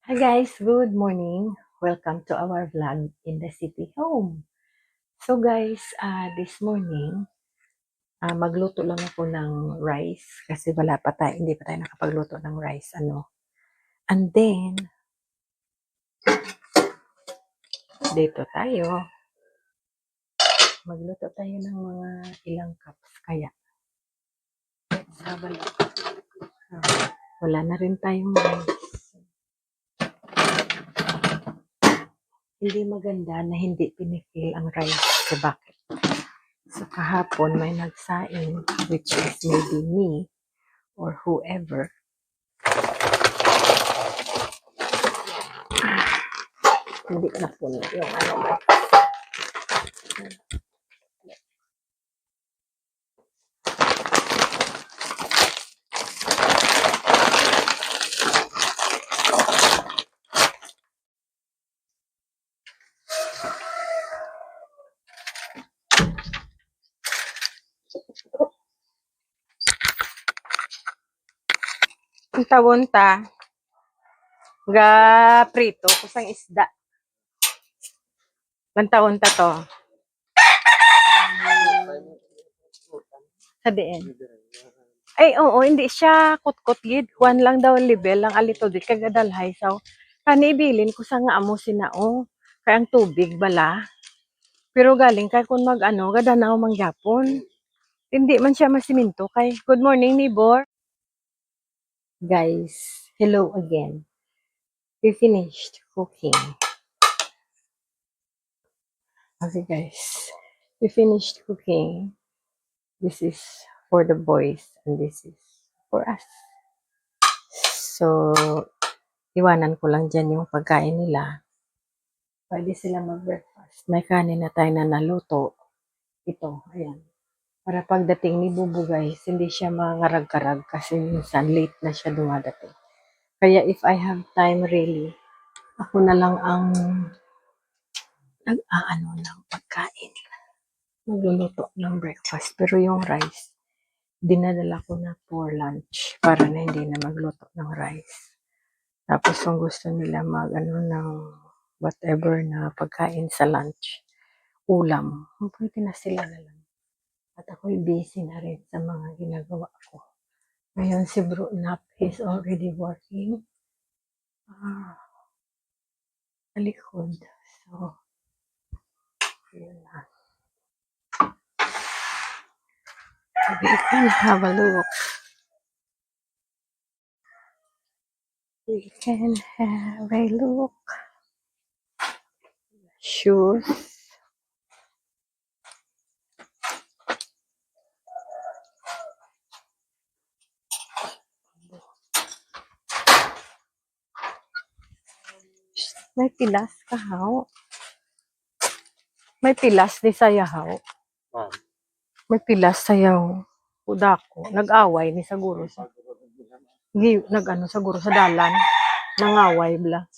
Hi guys, good morning. Welcome to our vlog in the city home. So guys, this morning, magluto lang ako ng rice kasi hindi pa tayo nakapagluto ng rice. And then, dito tayo, magluto tayo ng mga ilang cups kaya. Let's have a look. Wala na rin tayong rice. Hindi maganda na hindi pinifill ang rice sa bucket. So kahapon may nagsaing, which is maybe me or whoever. Hindi na puno yung Ang tawon ta, ga prito, kusang isda. Ang tawon ta to. Sa diin. Ay, oo, hindi siya kutkot gid. One lang daw level lang alito di kagadalhay. So, kanibilin ko sa nga amo sinao. Kaya ang tubig bala. Pero galing kay kun gadanaw mangyapon. Hindi man siya masiminto kay. Good morning, neighbor. Guys, hello again. We finished cooking. Okay, guys. We finished cooking. This is for the boys and this is for us. So, iwanan ko lang dyan yung pagkain nila. Pwede sila mag-breakfast. May kanin na tayo na naluto. Ito, ayan. Para pagdating ni Bubu guys, hindi siya mangarag-karag kasi minsan late na siya dumadating. Kaya if I have time really, ako na lang ang nag-aano ng pagkain. Magluluto ng breakfast. Pero yung rice, dinadala ko na for lunch para na hindi na magluto ng rice. Tapos kung gusto nila ng whatever na pagkain sa lunch, ulam, pwede na sila na lang. At ako'y busy na rin sa mga ginagawa ko. Ngayon si Bro Nap is already working sa likod. So, yun na. We can have a look. We can have a look. Shoes. May pilas kahaw. May pilas ni sayahaw. May pilas sayaw. Uda ko. Nag-away ni siguro sa. Siguro sa dalan. Nangaway bla.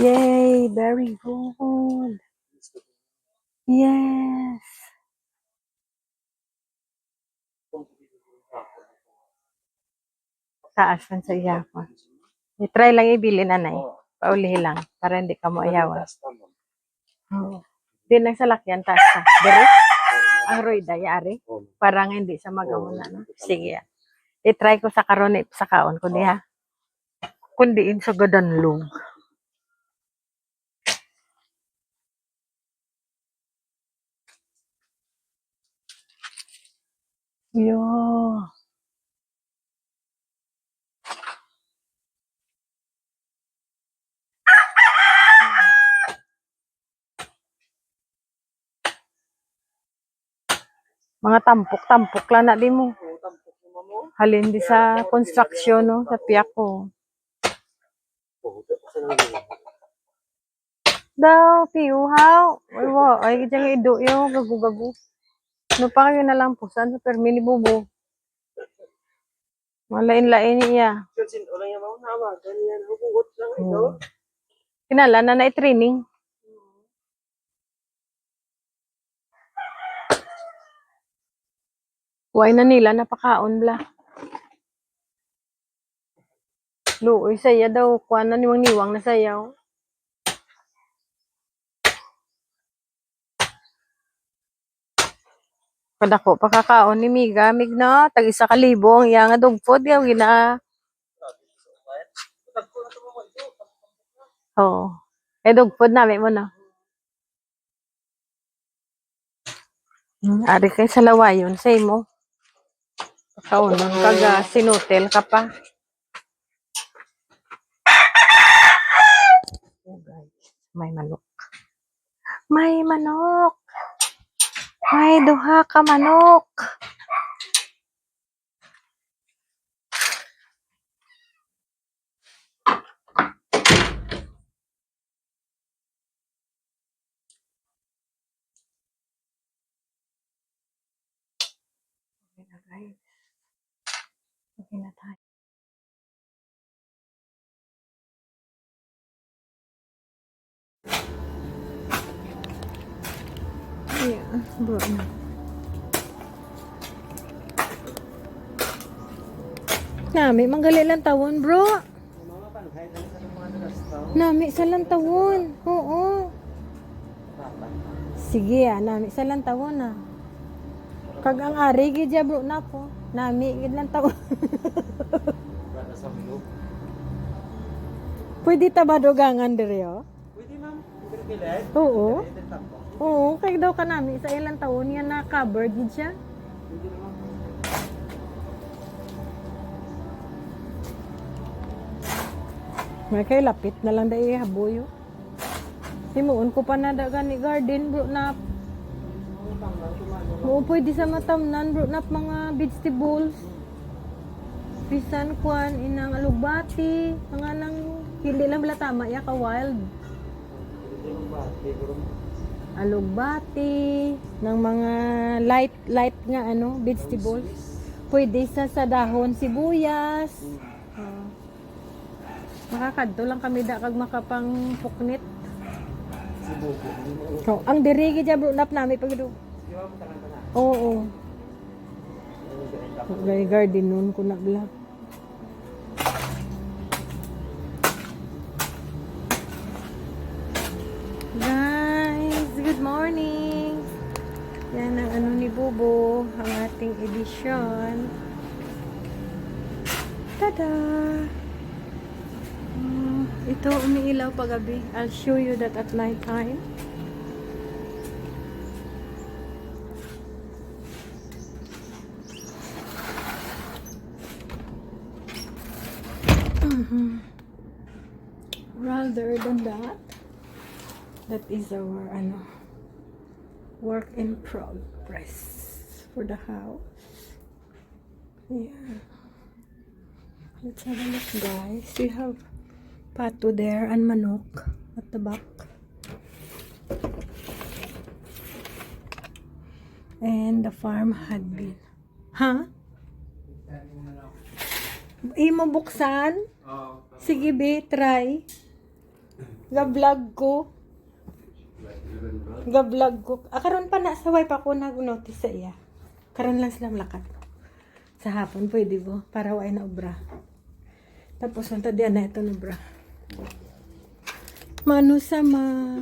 Yay! Very good. Yes. Taas man sa iya ko. I-try lang ibili nanay. Paulihi lang. Para hindi ka mo ayawan. Oh. Di nang salakyan taas ka. Dire? Ang roida, yari? Parang hindi sa magamuna. No? Sige. I-try ko sa karon sa kaon ko diha. Kundiin sa gadanlog. Yo. Mga tampok-tampok lang na di mo. Halin di sa construction, no? Sa piyak ko. Daw, piuhaw. Ay, dyan ido yung gagu-gagu. No pa kayo na lang po. Saan sa permini bubo? Malain-lain niya. Kinala na na-training. Huwag na nila napakaon bla. Luoy saya daw. Kuha na niwang-niwang na sayaw. Kadako pakakaon ni Miga. Mig na. Tag 1,000 ang iya nga dugpod. Yaw gina. Oo. Eh dugpod namin mo na. Ari kay sa lawayon sa imo. Pakaunon kaga sinutel ka pa. Oh guys, may manok. May manok. May duha ka manok. Okay na guys. Okay na tayo. Yeah, bro na. Nami, manggali lang tawon, bro. Nami sa lang tawon. Oo. Sige nami sa lang tawon ah. Kag ang ari gid ya bro na po. Nami gid lang tawon. Pwede ta ba dugangan diri oh? Pwede ma'am. Pwede. Oo. Oo, kay daw ka nami sa ilang taon yan na cover gid siya. May kay lapit na lang dai haboyo. Himuon ko pa na gani garden bro na. Oo, pwede sa matamnan bro na mga vegetables. Bisan kuan inang alugbati, mga nang hindi lang bala tama ya ka wild. Alugbati ng mga light nga ano vegetables. Pwede sa dahon sibuyas. Makakadto lang kami da kag makapang puknit. So, ang dirigi dya bro nap nami pag do. Oo. Gay garden nun ko na bla. Guys, good morning. Yan ang ano ni Bubo, ang ating edisyon. Tada! Ito umiilaw paggabi. I'll show you that at night time. Rather than that is our work in progress for the house. Yeah. Let's have a look, guys. We have pato there and manok at the back. And the farm had been. Huh? Imo buksan? Sige be, try. Ga-vlog ko. Karon pa na sa wipe ako nag-notice sa iya. Karon lang sila lakat. Sa hapon pwede bo para way na obra. Tapos unta diyan na ito na obra. Mano sama.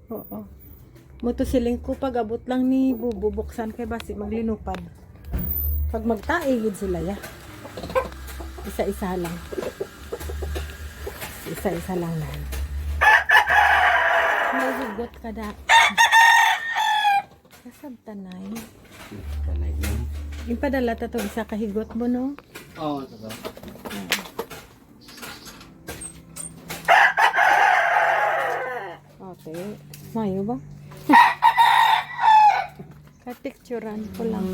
Oo. Muto siling ko pag abot lang ni bubuksan kay basi maglinupad. Pag magtaigid sila ya. Isa-isa lang. Isa-isa lang na. May higot ka da. Kasabtanay. Tanay yun. Ipadala ta to isa kahigot mo no? Oo, ito ba? Okay. Mayo ba? Katikturan ko lang.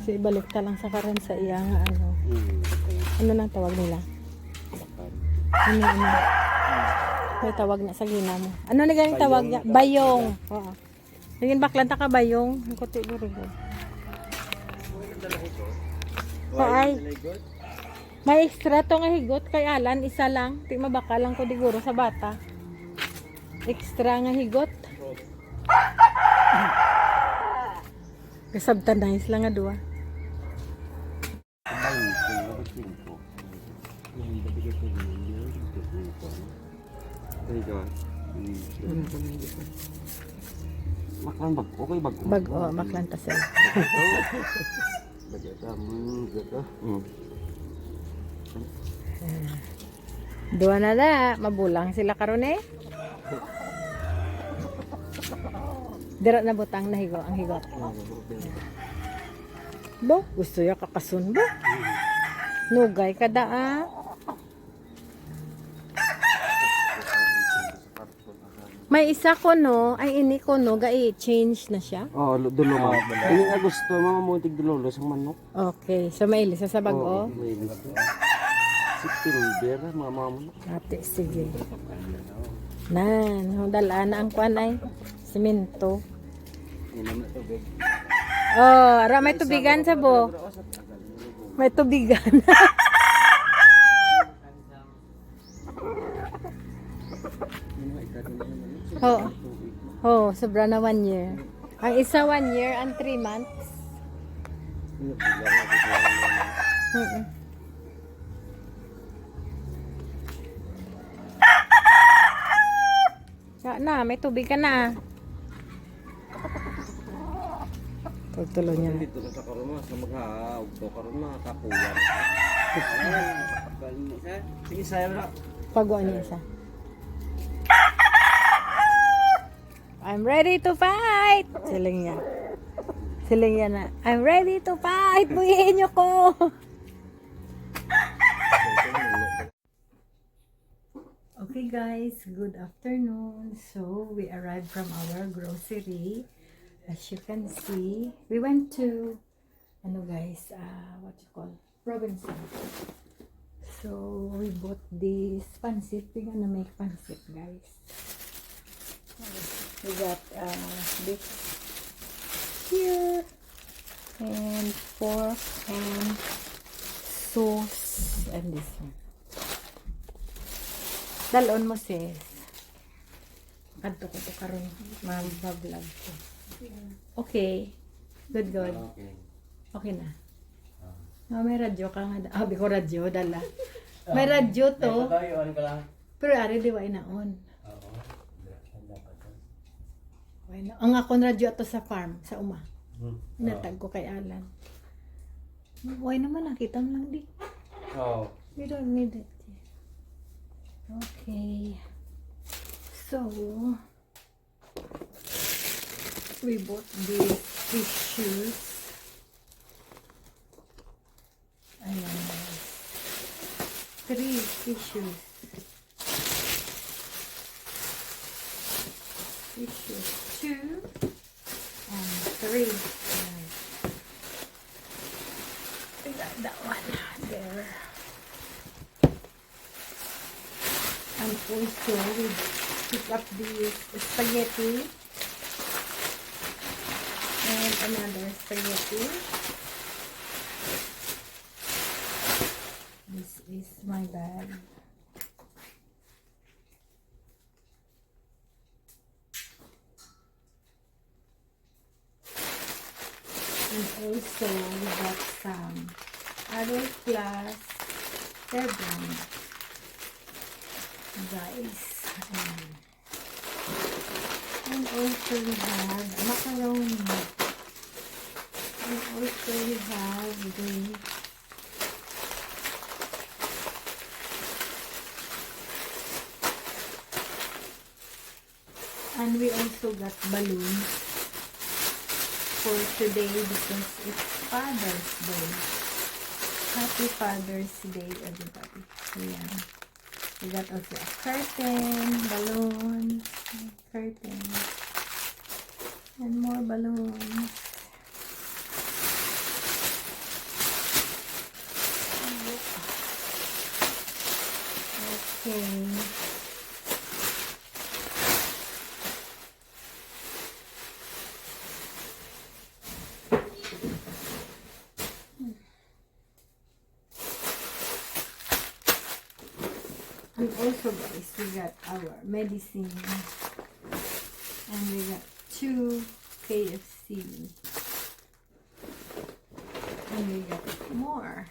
So, ibalik ta lang sa karon sa iya nga ano. Ano nang tawag nila? Ano? May tawag na sa gina mo. Ano na ganing tawag niya? Bayong. Oo. Naging baklan ta ka bayong. Ang kuti duro. Ay. May extra to nga higot kay Alan, isa lang. Di mabaka lang ko diguro sa bata. Extra nga higot. Kasabta nice lang nga duwa. Makan bag, okay bag. Bag o, maklanta sila. Dua na na, mabulang sila karon eh. Dira na butang na higo, ang higot. Bo, gusto ya kakasun bo. Nugay kada ah. May isa ko no, ay ini ko no, ga-i-change na siya. Oh, dulo ma. Ini nga gusto mga muntig dulo sa manok. Okay, so may ilisa sa bag o. May gusto. September mga manok. Ate, sige. Nan, dala na ang kwan ay simento. Oh, ara may tubigan sa bo. May tubigan. Oh. Oh, sobra na 1 year. Ang isa 1 year and 3 months. Ya na, may tubig ka na. Tulo niya. Dito sa karon sa magha-ugto karon na kapuyan. Sige sayo na. Pagwa niya isa. I'm ready to fight! Siling niya. Siling niya na. I'm ready to fight! Buhihin niyo ko! Okay guys, good afternoon. So, we arrived from our grocery. As you can see, we went to, ano guys, what you call, Robinson. So, we bought this pancit. We're gonna make pancit guys. We got this here and pork and sauce and this one. Dalon mo sis. Kadto ko to karon mag-vlog ko. Okay. Good. Okay na. May radyo ka nga. Abi ko radyo dala. May radyo to. Pero ari di wa inaon. Ang akong radyo ato sa farm, sa uma. Inatag ko kay Alan. Why naman, nakita mo lang di. Oh. We don't need it. Okay. So, we bought these tissues. Ayan. 3 tissues. Tissues 2 and 3. Right. We got that one there. And also we pick up the spaghetti and another spaghetti. This is my bag. And also we got some Adult Plus hair brand, guys. And also we have macaroni. And also we have the and we also got balloons for today because it's Father's Day. Happy Father's Day, everybody. So, yeah. We got also a curtain, balloons, curtains, and more balloons. Okay. And also guys, we got our medicine and we got 2 KFC and we got more.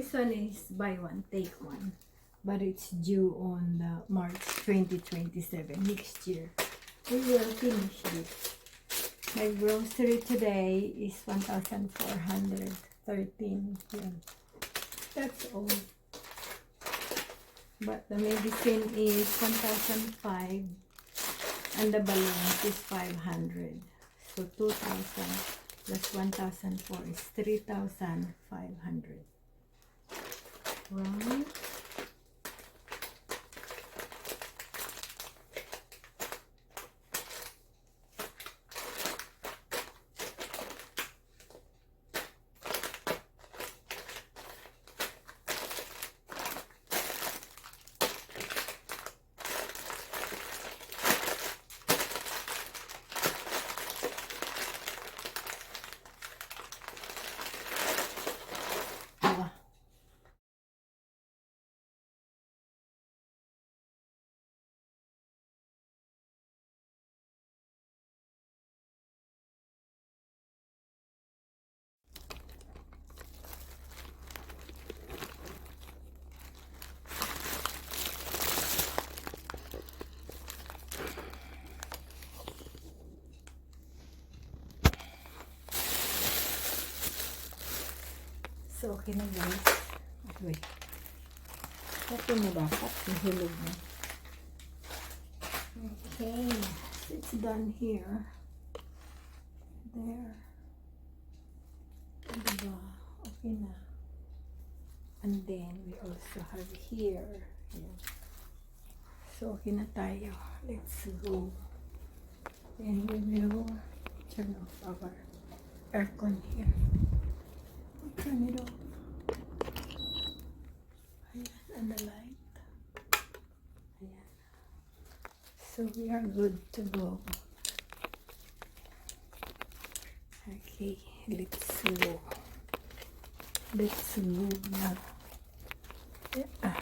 This one is buy one, take one. But it's due on March 2027, next year. We will finish this. My grocery today is 1,413. Yeah. That's all. But the medicine is 1,005 and the balloons is 500. So 2,000 plus 1,004 is 3,500. Right? Diba? So, okay na guys. Wait. Okay na dapat. Nahulog na. Okay. It's done here. There. Diba? Okay na. And then, we also have here. Ayan. So, okay na tayo. Let's go. And we will turn off our aircon here. Turn it off. Ayan, and the light. Ayan. So we are good to go. Okay, let's go. Let's go now. Yeah.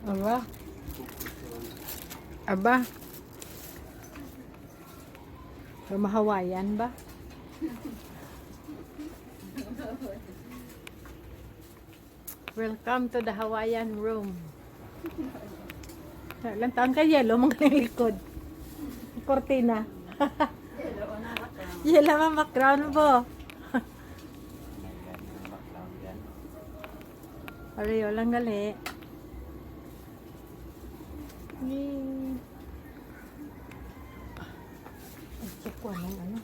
Aba. Aba. Hawayan ba? Welcome to the Hawaiian room. Lantaon ka yellow, mga likod. Cortina. Yellow ang background po. Ariyo lang gali. Yay. Check ko ano.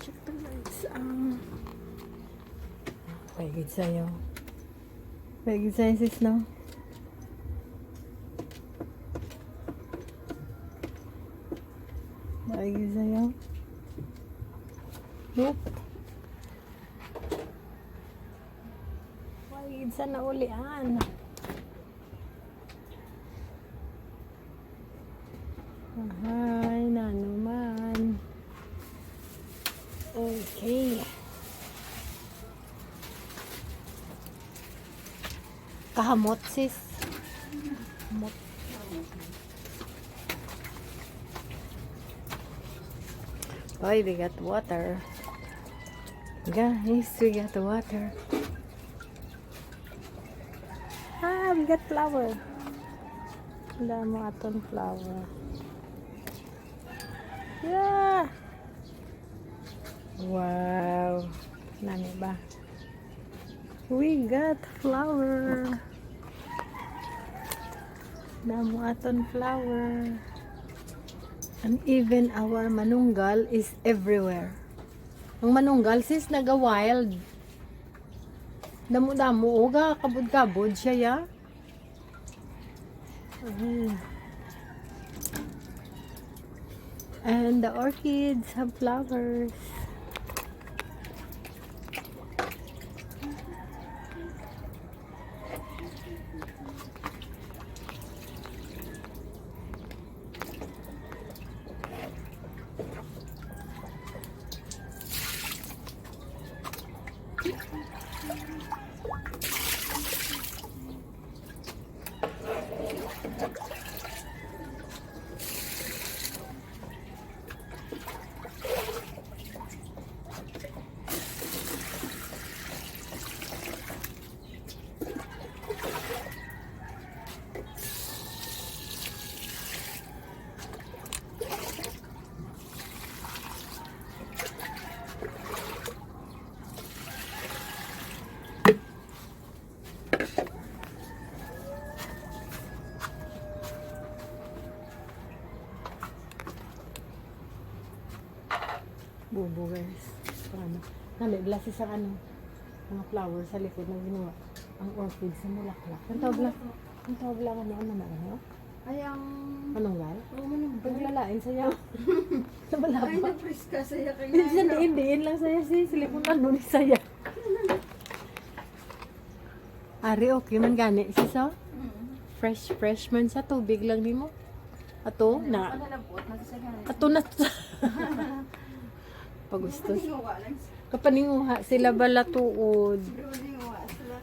Check the lights. Pagigid sa'yo. Pagigid sa'yo sis, no? Pagigid sa'yo. Nope. Pagigid sa naulian. Hi, nanuman. Okay. Kahamot sis. Kahamot. Oh, we got water. Guys, we got water. We got flower. Wala mo aton flower. Yeah. Wow. Nani ba? We got flower. Damo aton flower. And even our manunggal is everywhere. Ang manunggal sis naga wild. Damo-damo oga kabud-kabud siya ya. And the orchids have flowers. Bubo guys. Paano? Nalibla si sa ano, mga flowers sa likod na ginawa. Ang orchid sa mulaklak. Ang tawag lang ano na ano? Ay, ang... Anong gal? Oo, manong Paglalain saya. Nabalaba. Ay, na-freeze ka saya kay Minsan diin lang saya sis. Silikon ano ni saya. Ari okay man gani sis oh. Fresh man sa tubig lang nimo. Ato na. Panalabot, masasagay. Ato na. Pagustos. Paninguwa lang. Kapaninguha sila bala tuod. Paninguwa sila.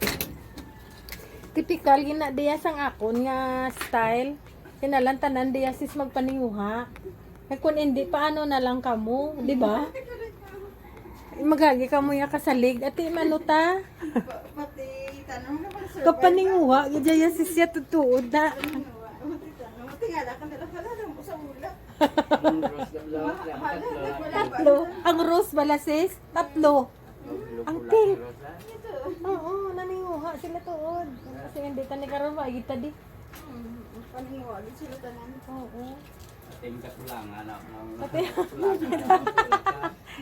Typical gina diya sang akon nga style. Kinalan tanan diya sis magpaninguha. Kaya kung hindi paano na lang kamo, di ba? Magagi kamo ya kasalig at manuta. Pati tanong naman sir. Kapaninguha gidya sis ya tutuod na. Paninguwa. Pati tanong. Pati nga lang kanila pala mo sa ulap. Tatlo. Ang rose bala sis? Tatlo. Ang pink. Oo, naninguha sila tuod. Kasi hindi tani karon maigita di. Paninguwa din sila tanan. Oo. Tingkat lang anak ng Pati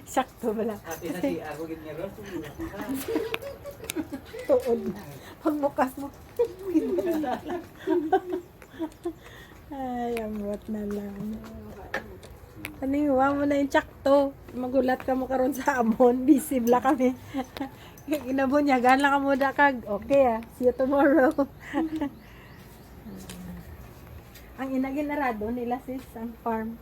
sakto bala. Ate na si ako gid ni Ros. Tuod na. Pagbukas mo. Ay, amot na lang. Paniwa mo na yung tsakto. Magulat ka mo karon sa amon. Busy bla kami. Inabunyagan lang ka mo da kag. Okay see you tomorrow. Ang ginarado nila sis, ang farm.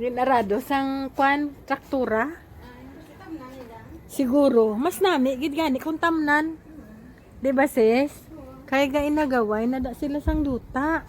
Ginarado sang kwan, traktura. Kasi tamnan nila. Siguro, mas nami, gid gani kung tamnan. Di ba sis? Kaya ga inagaway na da sila sang duta.